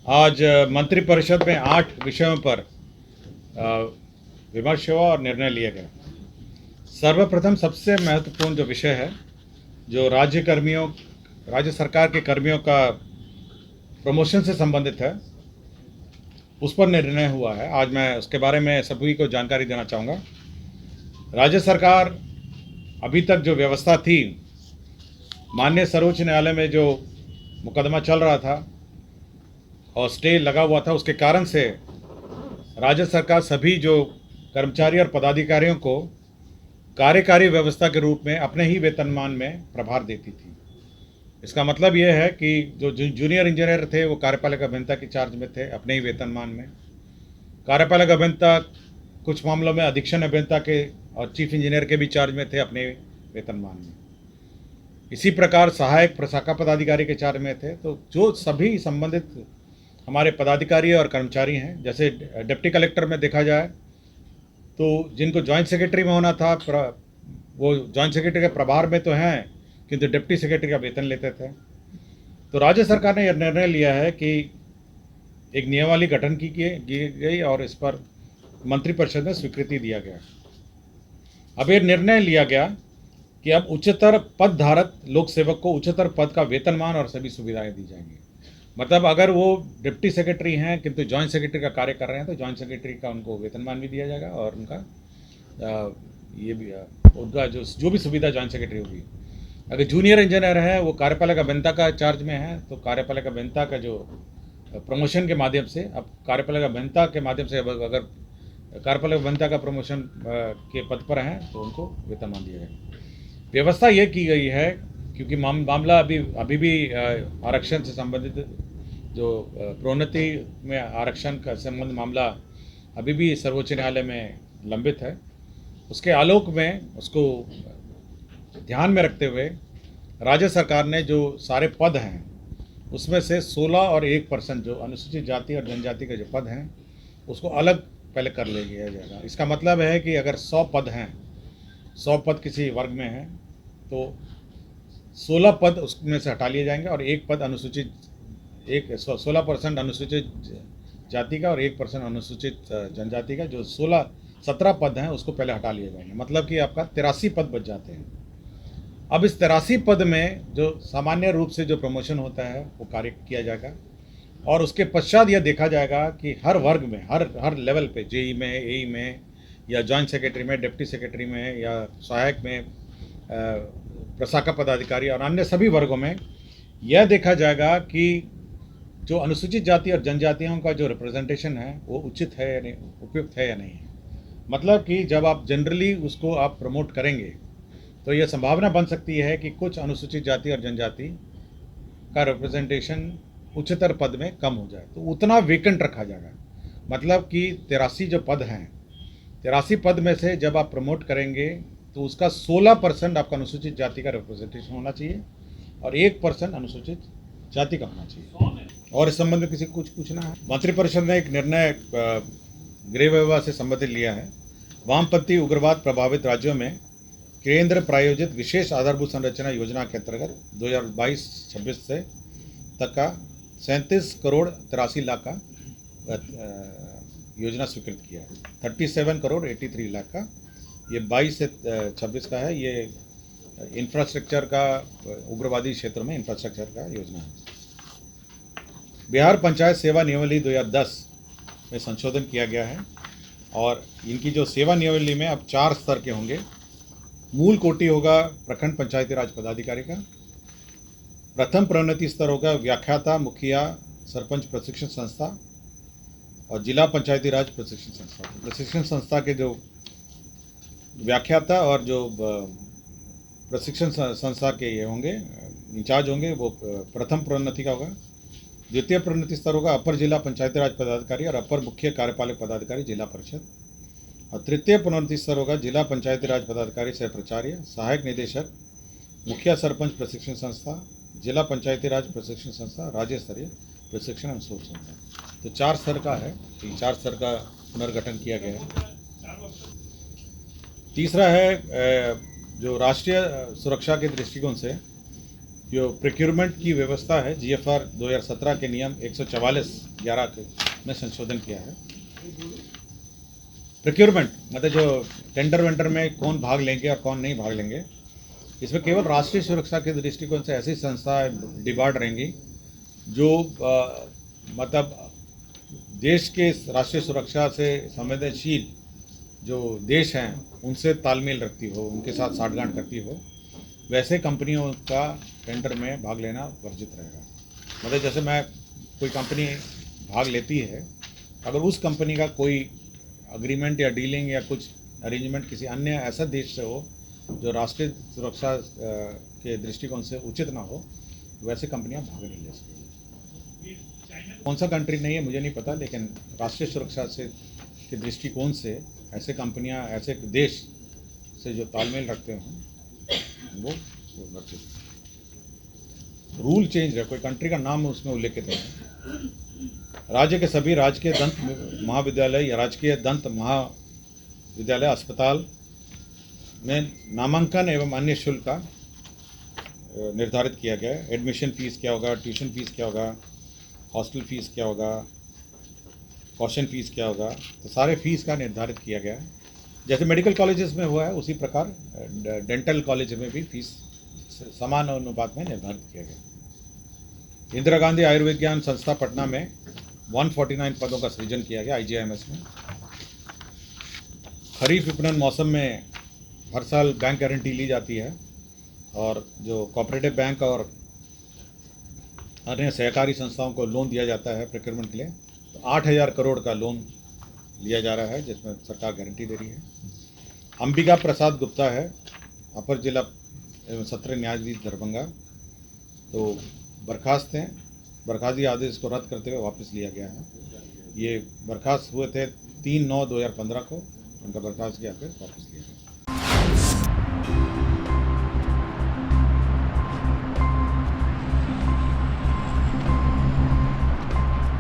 आज मंत्रिपरिषद में 8 विषयों पर विमर्श हुआ और निर्णय लिया गया। सर्वप्रथम सबसे महत्वपूर्ण जो विषय है, जो राज्य सरकार के कर्मियों का प्रमोशन से संबंधित है, उस पर निर्णय हुआ है। आज मैं उसके बारे में सभी को जानकारी देना चाहूँगा। राज्य सरकार अभी तक जो व्यवस्था थी, माननीय सर्वोच्च न्यायालय में जो मुकदमा चल रहा था और स्टे लगा हुआ था, उसके कारण से राज्य सरकार सभी जो कर्मचारी और पदाधिकारियों को कार्यकारी व्यवस्था के रूप में अपने ही वेतनमान में प्रभार देती थी। इसका मतलब यह है कि जो जूनियर इंजीनियर थे वो कार्यपालक अभियंता की चार्ज में थे अपने ही वेतनमान में। कार्यपालक अभियंता कुछ मामलों में अधीक्षण अभियंता के और चीफ इंजीनियर के भी चार्ज में थे अपने वेतनमान में। इसी प्रकार सहायक प्रशाखा पदाधिकारी के चार्ज में थे। तो जो सभी संबंधित हमारे पदाधिकारी और कर्मचारी हैं, जैसे डिप्टी कलेक्टर में देखा जाए तो जिनको जॉइंट सेक्रेटरी में होना था, वो जॉइंट सेक्रेटरी के प्रभार में तो हैं, किंतु डिप्टी सेक्रेटरी का वेतन लेते थे। तो राज्य सरकार ने यह निर्णय लिया है कि एक नियमावली गठन की गई और इस पर मंत्रिपरिषद में स्वीकृति दिया गया। अब ये निर्णय लिया गया कि अब उच्चतर पद धारक लोक सेवक को उच्चतर पद का वेतनमान और सभी सुविधाएं दी जाएंगी। मतलब अगर वो डिप्टी सेक्रेटरी हैं किंतु जॉइंट सेक्रेटरी का कार्य कर रहे हैं तो जॉइंट सेक्रेटरी का उनको वेतनमान भी दिया जाएगा और उनका उनका जो भी सुविधा जॉइंट सेक्रेटरी होगी। अगर जूनियर इंजीनियर है, वो कार्यपालक अभियंता का चार्ज में है, तो कार्यपालक अभियंता का जो प्रमोशन के माध्यम से, अब कार्यपालक अभियंता के माध्यम से अगर कार्यपालक अभियंता का प्रमोशन के पद पर हैं तो उनको वेतनमान दिया जाएगा। व्यवस्था ये की गई है क्योंकि मामला अभी भी आरक्षण से संबंधित जो प्रोन्नति में आरक्षण का संबंध मामला अभी भी सर्वोच्च न्यायालय में लंबित है। उसके आलोक में, उसको ध्यान में रखते हुए राज्य सरकार ने जो सारे पद हैं उसमें से 16 और 1% जो अनुसूचित जाति और जनजाति के जो पद हैं उसको अलग पहले कर लिया जाएगा। इसका मतलब है कि अगर 100 पद हैं, 100 पद किसी वर्ग में हैं तो 16 पद उसमें से हटा लिए जाएंगे और 16% अनुसूचित जाति का और 1% अनुसूचित जनजाति का, जो 17 पद हैं उसको पहले हटा लिए जाएंगे। मतलब कि आपका 83 पद बच जाते हैं। अब इस 83 पद में जो सामान्य रूप से जो प्रमोशन होता है वो कार्य किया जाएगा और उसके पश्चात यह देखा जाएगा कि हर वर्ग में, हर लेवल पे, जेई में, एई में या जॉइंट सेक्रेटरी में, डिप्टी सेक्रेटरी में या सहायक में, प्रशाखा पदाधिकारी और अन्य सभी वर्गों में यह देखा जाएगा कि जो अनुसूचित जाति और जनजातियों का जो रिप्रेजेंटेशन है वो उचित है या नहीं, उपयुक्त है या नहीं है। मतलब कि जब आप जनरली उसको आप प्रमोट करेंगे तो यह संभावना बन सकती है कि कुछ अनुसूचित जाति और जनजाति का रिप्रेजेंटेशन उच्चतर पद में कम हो जाए, तो उतना वेकेंट रखा जाएगा। मतलब कि 83 जो पद हैं, 83 पद में से जब आप प्रमोट करेंगे तो उसका 16% आपका अनुसूचित जाति का रिप्रेजेंटेशन होना चाहिए और 1% अनुसूचित जाति का होना चाहिए। और इस संबंध में किसी को कुछ पूछना है? मंत्रिपरिषद ने एक निर्णय गृह विभाग से संबंधित लिया है। वामपंथी उग्रवाद प्रभावित राज्यों में केंद्र प्रायोजित विशेष आधारभूत संरचना योजना के अंतर्गत 2022-26 से तक का 37 करोड़ 83 लाख का योजना स्वीकृत किया है। 37 करोड़ 83 लाख का, ये 22 से 26 का है। ये इंफ्रास्ट्रक्चर का, उग्रवादी क्षेत्रों में इंफ्रास्ट्रक्चर का योजना है। बिहार पंचायत सेवा नियमावली 2010 में संशोधन किया गया है और इनकी जो सेवा नियमावली में अब 4 स्तर के होंगे। मूल कोटि होगा प्रखंड पंचायती राज पदाधिकारी का। प्रथम प्रोन्नति स्तर होगा व्याख्याता, मुखिया, सरपंच प्रशिक्षण संस्था और जिला पंचायती राज प्रशिक्षण संस्था। प्रशिक्षण संस्था के जो व्याख्याता और जो प्रशिक्षण संस्था के ये होंगे, इंचार्ज होंगे, वो प्रथम प्रोन्नति का होगा। द्वितीय प्रोन्नति स्तर होगा अपर जिला पंचायती राज पदाधिकारी और अपर मुख्य कार्यपालक पदाधिकारी जिला परिषद। और तृतीय प्रोन्नति स्तर होगा जिला पंचायती राज पदाधिकारी सह प्राचार्य, सहायक निदेशक, मुखिया सरपंच प्रशिक्षण संस्था, जिला पंचायती राज प्रशिक्षण संस्था, राज्य स्तरीय प्रशिक्षण एवं शोध संस्था। तो 4 स्तर का है, 4 स्तर का पुनर्गठन किया गया है। तीसरा है जो राष्ट्रीय सुरक्षा के दृष्टिकोण से जो प्रोक्योरमेंट की व्यवस्था है GFR 2017 के नियम 144(11) में संशोधन किया है। प्रोक्योरमेंट मतलब जो टेंडर वेंडर में कौन भाग लेंगे और कौन नहीं भाग लेंगे, इसमें केवल राष्ट्रीय सुरक्षा के दृष्टिकोण से ऐसी संस्थाएं डिबार्ड रहेंगी जो मतलब देश के राष्ट्रीय सुरक्षा से संवेदनशील जो देश हैं उनसे तालमेल रखती हो, उनके साथ साठगांठ करती हो, वैसे कंपनियों का टेंडर में भाग लेना वर्जित रहेगा। मतलब जैसे मैं कोई कंपनी भाग लेती है, अगर उस कंपनी का कोई अग्रीमेंट या डीलिंग या कुछ अरेंजमेंट किसी अन्य ऐसा देश से हो जो राष्ट्रीय सुरक्षा के दृष्टिकोण से उचित ना हो, वैसे कंपनियां भाग नहीं ले सकेंगी। कौन सा कंट्री नहीं है मुझे नहीं पता, लेकिन राष्ट्रीय सुरक्षा से के दृष्टिकोण से ऐसे कंपनियां ऐसे देश से जो तालमेल रखते हों वो वर्जित। रूल चेंज है, कोई कंट्री का नाम उसमें उल्लेखित है। राज्य के सभी राजकीय दंत महाविद्यालय या राजकीय दंत महाविद्यालय अस्पताल में नामांकन एवं अन्य शुल्क का निर्धारित किया गया है। एडमिशन फीस क्या होगा, ट्यूशन फीस क्या होगा, हॉस्टल फीस क्या होगा, कॉशन फीस क्या होगा, तो सारे फीस का निर्धारित किया गया है। जैसे मेडिकल कॉलेजेस में हुआ है उसी प्रकार डेंटल कॉलेज में भी फीस समान अनुपात में निर्धारित किया गया। इंदिरा गांधी आयुर्विज्ञान संस्था पटना में 149 पदों का सृजन किया गया IGIMS में। खरीफ विपणन मौसम में हर साल बैंक गारंटी ली जाती है और जो कोऑपरेटिव बैंक और अन्य सहकारी संस्थाओं को लोन दिया जाता है प्रोक्योरमेंट के लिए, तो 8,000 करोड़ का लोन लिया जा रहा है जिसमें सरकार गारंटी दे रही है। अंबिका प्रसाद गुप्ता है, अपर जिला एवं सत्र न्यायाधीश दरभंगा, तो बर्खास्त हैं। बर्खास्ती आदेश को रद्द करते हुए वापस लिया गया है। ये बर्खास्त हुए थे 3/9/2015 को, उनका बर्खास्त किया फिर वापस लिया गया।